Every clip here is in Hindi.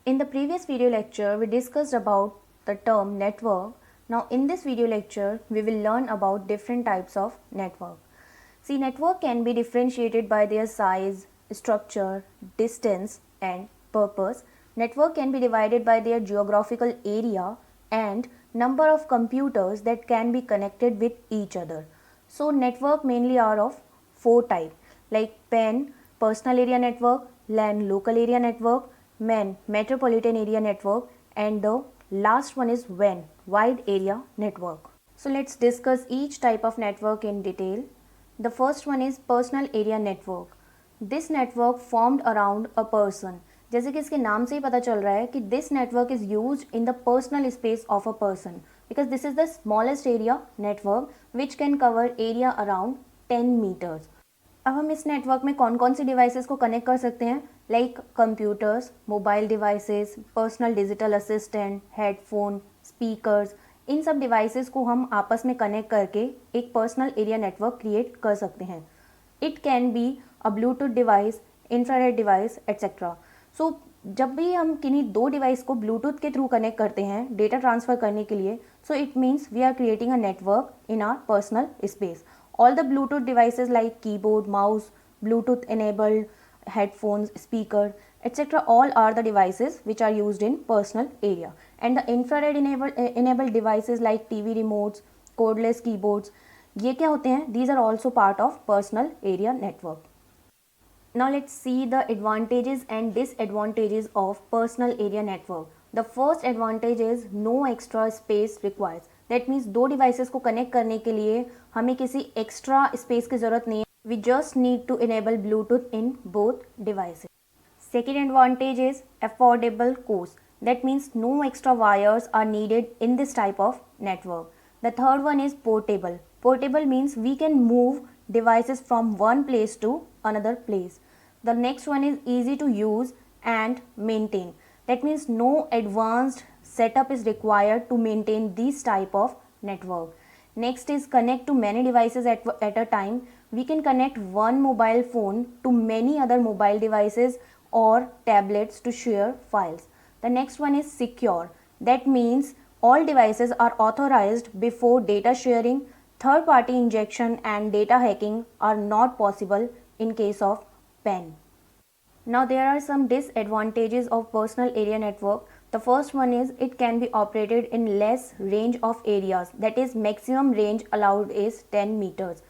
In the previous video lecture, we discussed about the term network. Now in this video lecture, we will learn about different types of network. See, network can be differentiated by their size, structure, distance and purpose. Network can be divided by their geographical area and number of computers that can be connected with each other. So network mainly are of four types like PAN, personal area network, LAN, local area network, MAN, metropolitan area network, and the last one is WAN, wide area network. So let's discuss each type of network in detail. The first one is personal area network. This network formed around a person. जैसे कि इसके नाम से ही पता चल रहा है कि this network is used in the personal space of a person because this is the smallest area network which can cover area around 10 meters. अब हम इस नेटवर्क में कौन कौन सी डिवाइसेस को कनेक्ट कर सकते हैं like computers, mobile devices, personal digital assistant, headphone, speakers, इन सब डिवाइसेस को हम आपस में कनेक्ट करके एक पर्सनल एरिया नेटवर्क क्रिएट कर सकते हैं. It can be a Bluetooth device, infrared device et cetera. So जब भी हम किन्हीं दो डिवाइस को ब्लूटूथ के थ्रू कनेक्ट करते हैं डेटा ट्रांसफ़र करने के लिए, so it means we are creating a network in our personal space. All the Bluetooth devices like keyboard, mouse, Bluetooth enabled headphones, speaker, etc. all are the devices which are used in personal area. And the infrared enabled devices like TV remotes, cordless keyboards, ये क्या होते हैं? These are also part of personal area network. Now let's see the advantages and disadvantages of personal area network. The first advantage is no extra space required. That means दो डिवाइसेस को कनेक्ट करने के लिए हमें किसी एक्स्ट्रा स्पेस की ज़रूरत नहीं है. We just need to enable Bluetooth in both devices. Second advantage is affordable cost. That means no extra wires are needed in this type of network. The third one is portable. Portable means we can move devices from one place to another place. The next one is easy to use and maintain. That means no advanced setup is required to maintain this type of network. Next is connect to many devices at a time. We can connect one mobile phone to many other mobile devices or tablets to share files. The next one is secure. That means all devices are authorized before data sharing. Third party injection and data hacking are not possible in case of PAN. Now there are some disadvantages of personal area network. The first one is it can be operated in less range of areas, that is maximum range allowed is 10 meters.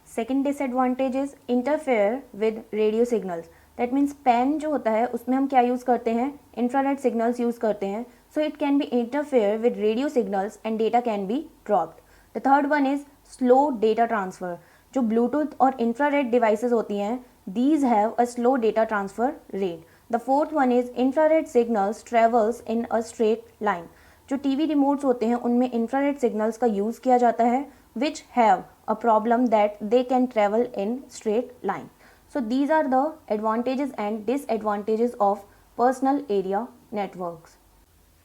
Second disadvantage is interfere with radio signals. That means PAN जो होता है उसमें हम क्या यूज़ करते हैं, infrared signals यूज़ करते हैं, so it can be interfere with radio signals and data can be dropped. The third one is slow data transfer. जो ब्लूटूथ और इंफ्रारेड डिवाइसेस होती हैं, these have a slow data transfer rate. The fourth one is infrared signals travels in a straight line. जो टीवी रिमोट्स होते हैं उनमें इंफ्रारेड सिग्नल्स का यूज़ किया जाता है which have a problem that they can travel in straight line. So these are the advantages and disadvantages of personal area networks.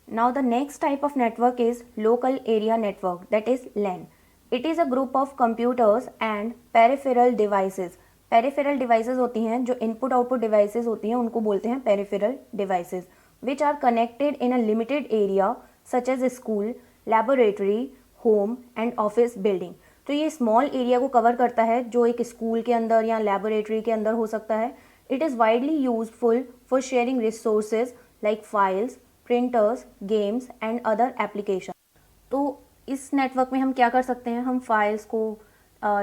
Now the next type of network is local area network, that is LAN. It is a group of computers and peripheral devices. Peripheral devices होती हैं जो input output devices होती हैं उनको बोलते हैं peripheral devices which are connected in a limited area such as school, laboratory, home and office building. तो ये small area को cover करता है जो एक स्कूल के अंदर या laboratory के अंदर हो सकता है. It is widely useful for sharing resources like files, printers, games and other application. तो इस नेटवर्क में हम क्या कर सकते हैं, हम फाइल्स को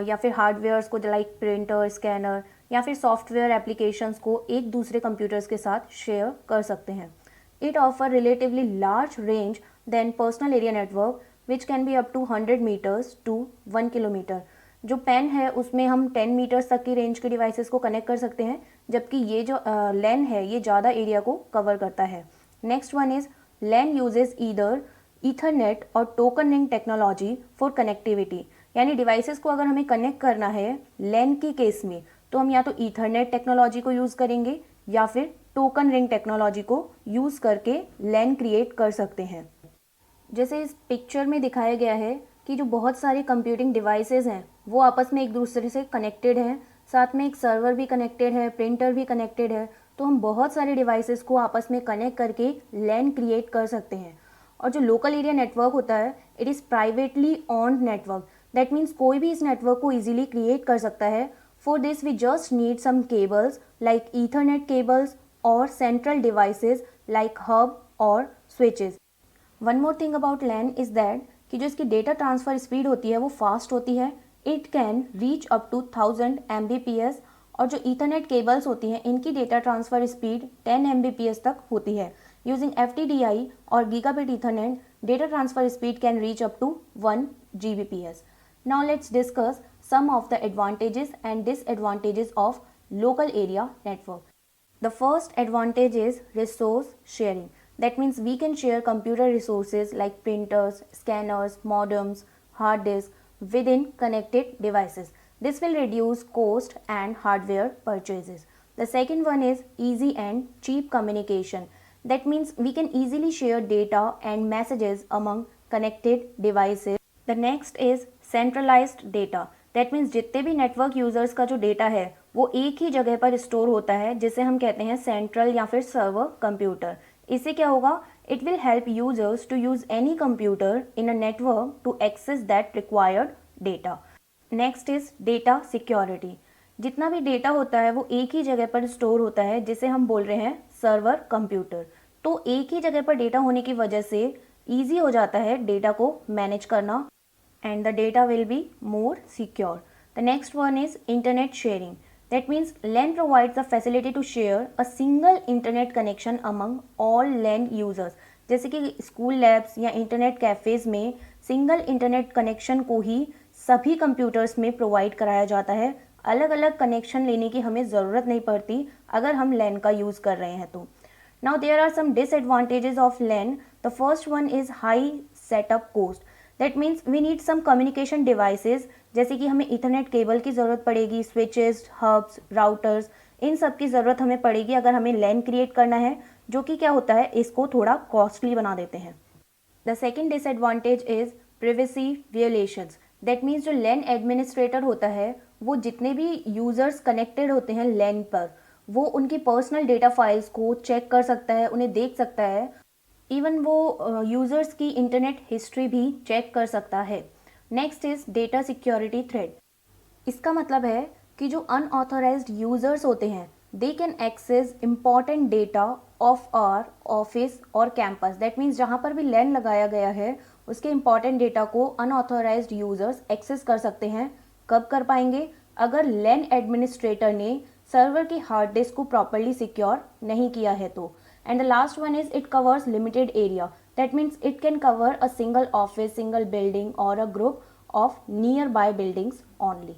या फिर हार्डवेयर्स को लाइक प्रिंटर, स्कैनर या फिर सॉफ्टवेयर एप्लीकेशंस को एक दूसरे कंप्यूटर्स के साथ शेयर कर सकते हैं. It offer relatively large range than personal area network which can be up to 100 meters to 1 kilometer. जो पेन है उसमें हम 10 मीटर्स तक की रेंज के डिवाइसेस को कनेक्ट कर सकते हैं, जबकि ये जो LAN है ये ज़्यादा एरिया को कवर करता है. Next one is LAN uses either Ethernet और token ring technology for connectivity. यानी डिवाइसेस को अगर हमें कनेक्ट करना है LAN के केस में तो हम या तो ईथरनेट टेक्नोलॉजी को यूज़ करेंगे या फिर टोकन रिंग टेक्नोलॉजी को यूज़ करके LAN क्रिएट कर सकते हैं. जैसे इस पिक्चर में दिखाया गया है कि जो बहुत सारे कंप्यूटिंग डिवाइसेस हैं वो आपस में एक दूसरे से कनेक्टेड हैं, साथ में एक सर्वर भी कनेक्टेड है, प्रिंटर भी कनेक्टेड है. तो हम बहुत सारे डिवाइसेस को आपस में कनेक्ट करके लैन क्रिएट कर सकते हैं। और जो लोकल एरिया नेटवर्क होता है, it is privately owned network. That means कोई भी इस नेटवर्क को ईजिली क्रिएट कर सकता है। For this we just need some cables like ethernet cables और सेंट्रल डिवाइसेस लाइक हब और switches. One more thing about LAN is that कि जो इसकी डेटा ट्रांसफ़र स्पीड होती है वो फास्ट होती है। It can reach up to 1000 Mbps। और जो ईथरनेट केबल्स होती हैं इनकी डेटा ट्रांसफ़र स्पीड 10 Mbps तक होती है। यूजिंग FTDI और gigabit ethernet, data transfer speed can reach up to 1 Gbps. Now let's discuss some of the advantages and disadvantages of local area network. The first advantage is resource sharing. That means we can share computer resources like printers, scanners, modems, hard disk within connected devices. This will reduce cost and hardware purchases. The second one is easy and cheap communication. That means we can easily share data and messages among connected devices. The next is centralized data. That means जितने भी नेटवर्क यूजर्स का जो डेटा है वो एक ही जगह पर स्टोर होता है, जिसे हम कहते हैं सेंट्रल या फिर सर्वर कंप्यूटर। इससे क्या होगा, it will help users to use any computer in a network to access that required data. Next is data security. जितना भी डेटा होता है वो एक ही जगह पर स्टोर होता है, जिसे हम बोल रहे हैं सर्वर कंप्यूटर। तो एक ही जगह पर डेटा होने की वजह से ईजी हो जाता है डेटा को मैनेज करना, and the data will be more secure. The next one is internet sharing. That means LAN provides the facility to share a single internet connection among all LAN users. जैसे कि स्कूल लैब्स या इंटरनेट कैफ़ेज़ में सिंगल इंटरनेट कनेक्शन को ही सभी कंप्यूटर्स में प्रोवाइड कराया जाता है। अलग अलग कनेक्शन लेने की हमें ज़रूरत नहीं पड़ती अगर हम LAN का यूज़ कर रहे हैं तो। Now there are some disadvantages of LAN. The first one is high setup cost. That means we need some communication devices, जैसे कि हमें इथरनेट केबल की ज़रूरत पड़ेगी, स्विचेस, हब्स, राउटर्स, इन सब की ज़रूरत हमें पड़ेगी अगर हमें लैन क्रिएट करना है, जो कि क्या होता है, इसको थोड़ा कॉस्टली बना देते हैं। The second disadvantage is privacy violations. That means जो लैन एडमिनिस्ट्रेटर होता है वो जितने भी यूज़र्स कनेक्टेड होते हैं लैन पर, वो उनकी पर्सनल डेटा फाइल्स को चेक कर सकता है, उन्हें देख सकता है। इवन वो यूज़र्स की इंटरनेट हिस्ट्री भी चेक कर सकता है। Next is data security threat. इसका मतलब है कि जो अनऑथराइज्ड यूज़र्स होते हैं they can access important data of our office और कैंपस। दैट मीन्स जहाँ पर भी लैन लगाया गया है उसके इम्पॉर्टेंट डेटा को अनऑथराइज्ड यूज़र्स एक्सेस कर सकते हैं। कब कर पाएंगे, अगर लैन एडमिनिस्ट्रेटर ने सर्वर की हार्ड डिस्क को प्रॉपरली सिक्योर नहीं किया है तो। And the last one is it covers limited area. That means it can cover a single office, single building or a group of nearby buildings only.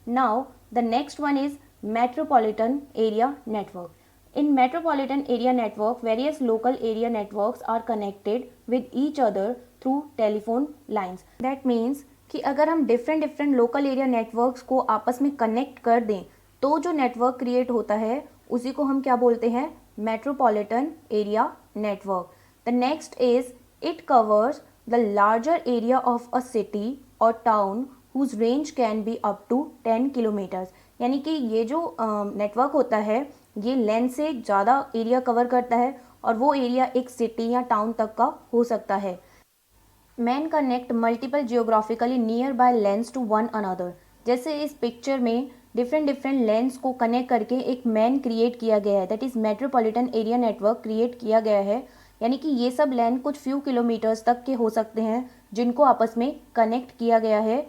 Now the next one is metropolitan area network. In metropolitan area network, various local area networks are connected with each other through telephone lines. That means कि अगर हम different local area networks को आपस में connect कर दें तो जो network create होता है उसी को हम क्या बोलते हैं, metropolitan area network. The next is it covers the larger area of a city or town whose range can be up to 10 kilometers. यानी कि ये जो नेटवर्क होता है ये लैन से ज़्यादा एरिया कवर करता है और वो एरिया एक सिटी या टाउन तक का हो सकता है। MAN connect multiple geographically nearby LANs to one another. जैसे इस पिक्चर में डिफरेंट लैंस को कनेक्ट करके एक मैन क्रिएट किया गया है, that is metropolitan area network create किया गया है। यानी कि ये सब लैन कुछ फ्यू किलोमीटर्स तक के हो सकते हैं जिनको आपस में कनेक्ट किया गया है।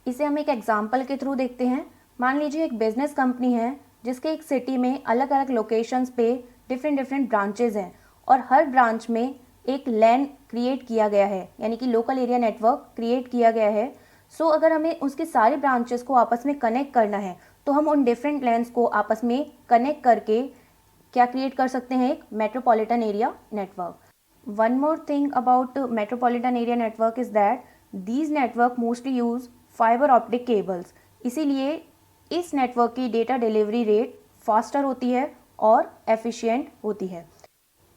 इसे हम एक एग्जांपल के थ्रू देखते हैं। मान लीजिए एक बिजनेस कंपनी है जिसके एक सिटी में अलग अलग लोकेशंस पे डिफरेंट ब्रांचेज हैं और हर ब्रांच में एक लैन क्रिएट किया गया है, यानी कि लोकल एरिया नेटवर्क क्रिएट किया गया है। सो अगर हमें उसके सारे ब्रांचेस को आपस में कनेक्ट करना है तो हम उन डिफरेंट लैंस को आपस में कनेक्ट करके क्या क्रिएट कर सकते हैं, एक metropolitan area network. One more thing about metropolitan area network is that these network mostly use fibre optic cables. इसीलिए इस नेटवर्क की डेटा डिलीवरी रेट फास्टर होती है और एफिशिएंट होती है।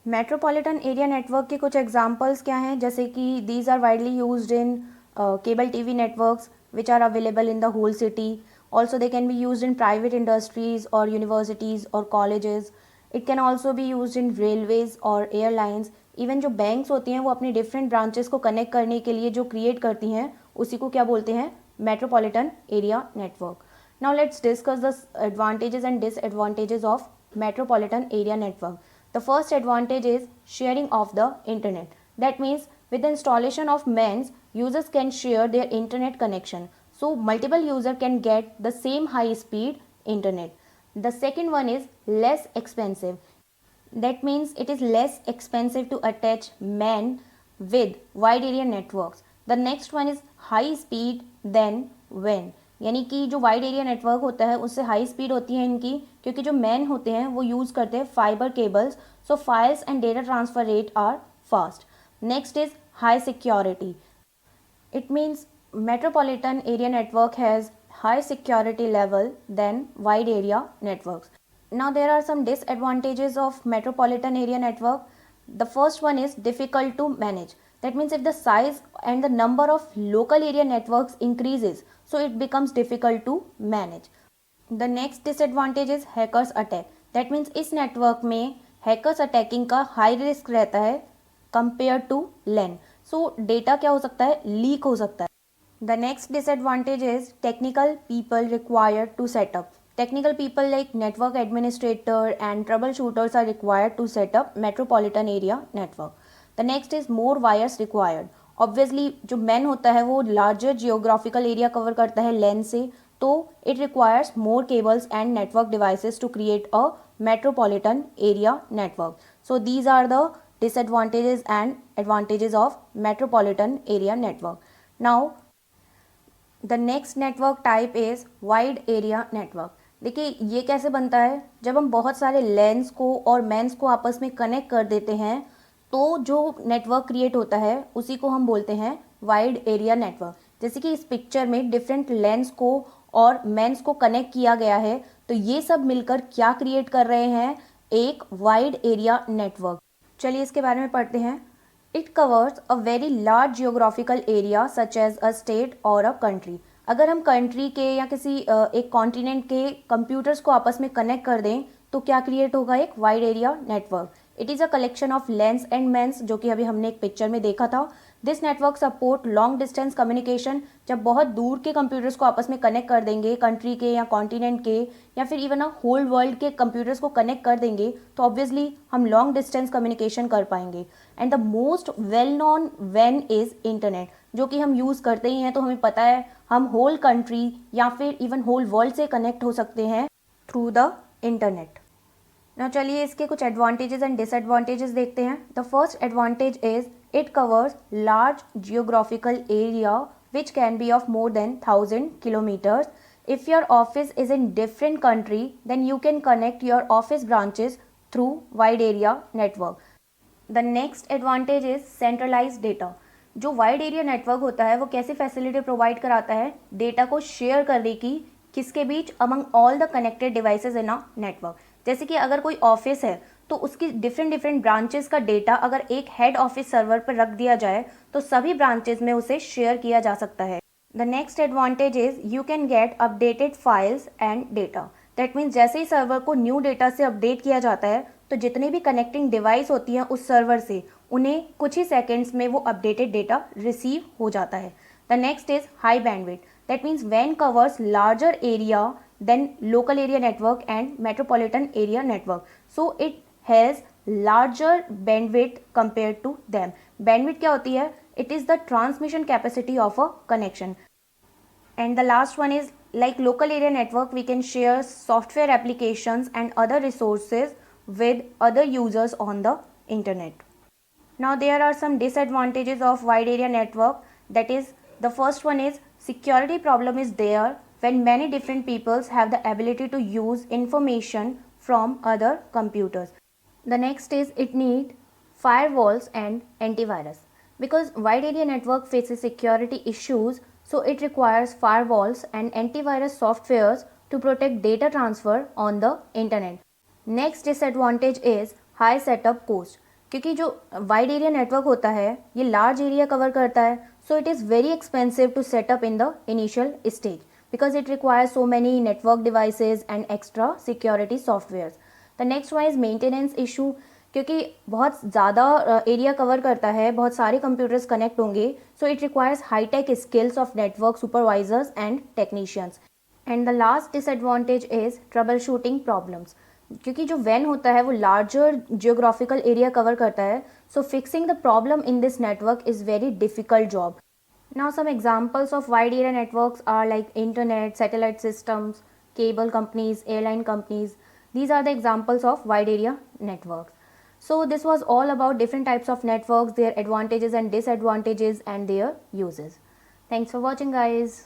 मेट्रोपॉलिटन एरिया नेटवर्क के कुछ एग्जांपल्स क्या हैं, जैसे कि these are widely used in cable TV networks which are available in the whole city. Also they can be used in private industries or universities or colleges. It can also be use in railways और एयरलाइंस। इवन जो बैंक्स होती हैं वो अपनी डिफरेंट ब्रांचेस को कनेक्ट करने के लिए जो क्रिएट करती हैं उसी को क्या बोलते हैं, metropolitan area network. Now let's discuss the advantages and disadvantages of metropolitan area network. The first advantage is sharing of the internet. That means with the installation of MENS, users can share their internet connection. So multiple users can get the same high speed internet. The second one is less expensive. That means it is less expensive to attach MEN with wide area networks. The next one is high speed than WAN. यानी कि जो वाइड एरिया नेटवर्क होता है उससे हाई स्पीड होती है इनकी, क्योंकि जो मैन होते हैं वो यूज़ करते हैं fibre cables, so files and data transfer rate are fast. Next is high security. It means metropolitan area network has high security level than wide area networks. Now there are some disadvantages of metropolitan area network. The first one is difficult to manage. That means if the size and the number of local area networks increases, so it becomes difficult to manage. The next disadvantage is hackers attack. That means इस network में hackers attacking का high risk रहता है compared to LAN. So data क्या हो सकता है, leak हो सकता है. The next disadvantage is technical people required to set up. Technical people like network administrator and troubleshooters are required to set up metropolitan area network. The next is more wires required. Obviously जो MAN होता है वो larger geographical area cover करता है LAN से, तो it requires more cables and network devices to create a metropolitan area network. So these are the disadvantages and advantages of metropolitan area network. Now the next network type is wide area network. देखिए ये कैसे बनता है, जब हम बहुत सारे लैन्स को और मैन्स को आपस में कनेक्ट कर देते हैं तो जो नेटवर्क क्रिएट होता है उसी को हम बोलते हैं वाइड एरिया नेटवर्क. जैसे कि इस पिक्चर में डिफरेंट लैन्स को और मैन्स को कनेक्ट किया गया है, तो ये सब मिलकर क्या क्रिएट कर रहे हैं, एक वाइड एरिया नेटवर्क. चलिए इसके बारे में पढ़ते हैं. It covers a very large geographical area such as a state or a country. अगर हम कंट्री के या किसी एक कॉन्टिनेंट के कंप्यूटर्स को आपस में कनेक्ट कर दें तो क्या क्रिएट होगा, एक wide area network. It is a collection of LANs and MANs, जो कि अभी हमने एक पिक्चर में देखा था. This network support long distance communication. जब बहुत दूर के कंप्यूटर्स को आपस में कनेक्ट कर देंगे, कंट्री के या कॉन्टिनेंट के या फिर इवन अ होल वर्ल्ड के कंप्यूटर्स को कनेक्ट कर देंगे, तो ऑब्वियसली हम लॉन्ग डिस्टेंस कम्युनिकेशन कर पाएंगे. And the most well known WAN is internet, जो कि हम यूज़ करते ही हैं, तो हमें पता है हम होल कंट्री या फिर इवन होल वर्ल्ड से कनेक्ट हो सकते हैं थ्रू द इंटरनेट. ना चलिए इसके कुछ एडवांटेजेस एंड डिसएडवांटेजेस देखते हैं. The first advantage is it covers large geographical area which can B of more than 1000 kilometres. If your office is in different country, then you can connect your office branches through wide area network. The next advantage is centralized data. जो वाइड एरिया नेटवर्क होता है वो कैसी फैसिलिटी प्रोवाइड कराता है, डेटा को शेयर करने की, किसके बीच, among all the connected devices in a network. जैसे कि अगर कोई ऑफिस है तो उसकी डिफरेंट ब्रांचेस का डेटा अगर एक हेड ऑफिस सर्वर पर रख दिया जाए तो सभी ब्रांचेस में उसे शेयर किया जा सकता है. The next advantage is you can get updated files and data. That means जैसे ही सर्वर को न्यू डेटा से अपडेट किया जाता है तो जितनी भी कनेक्टिंग डिवाइस होती हैं उस सर्वर से, उन्हें कुछ ही सेकेंड्स में वो अपडेटेड डेटा रिसीव हो जाता है. The next is high bandwidth. That means WAN covers larger area than local area network and metropolitan area network. So it has larger bandwidth compared to them. Bandwidth क्या होती है? It is the transmission capacity of a connection. And the last one is like local area network, we can share software applications and other resources with other users on the internet. Now there are some disadvantages of wide area network. That is, the first one is security problem is there when many different peoples have the ability to use information from other computers. The next is it need firewalls and antivirus. Because wide area network faces security issues, so it requires firewalls and antivirus softwares to protect data transfer on the internet. Next disadvantage is high setup cost. क्योंकि जो वाइड एरिया नेटवर्क होता है ये लार्ज एरिया कवर करता है, so it is very expensive to set up in the initial stage because it requires so many network devices and extra security softwares. The next one is maintenance issue, क्योंकि बहुत ज़्यादा एरिया कवर करता है, बहुत सारे कंप्यूटर्स कनेक्ट होंगे, so it requires high tech skills of network supervisors and technicians. And the last disadvantage is trouble shooting problems, क्योंकि जो वैन होता है वो लार्जर जियोग्राफिकल एरिया कवर करता है, so fixing the problem in this network is very difficult job. Now some examples of wide area networks are like internet, satellite systems, cable companies, airline companies. These are the examples of wide area networks. So this was all about different types of networks, their advantages and disadvantages and their uses. Thanks for watching, guys.